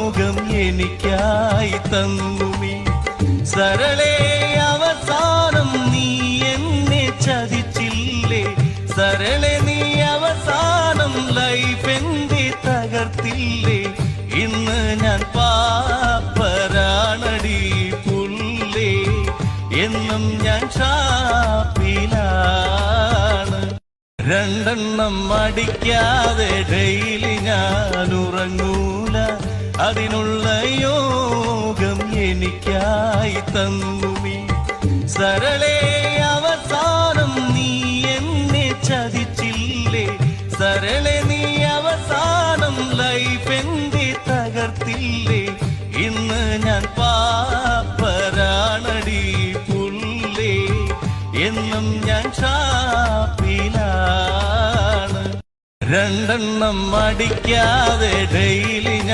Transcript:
യോഗം എനിക്കായി തന്നു നീ സരളേ അവസാനം നീ എന്നെ ചതിച്ചില്ലേ സരളെ നീ അവസാനം ലൈഫ് എന്റെ തകർത്തില്ലേ ഇന്ന് ഞാൻ പാപ്പരാണടി പുല്ലേ എന്നും ഞാൻ ഷാപ്പിലാണ് രണ്ടെണ്ണം അടിക്കാതെ ഡെയിലി ഞാൻ ഉറങ്ങൂല അതിനുള്ള യോഗം എനിക്കായി തന്നു നീ സരളേ അവസാനം നീ എന്നെ ചതിച്ചില്ലേ സരളെ നീ അവസാനം ലൈഫ് എന്റെ തകർത്തില്ലേ ഇന്ന് ഞാൻ പാപ്പരാണടി പുല്ലേ എന്നും ഞാൻ ഷാപ്പിലാണ് രണ്ടെണ്ണം അടിക്കാതെ ഡെയിലി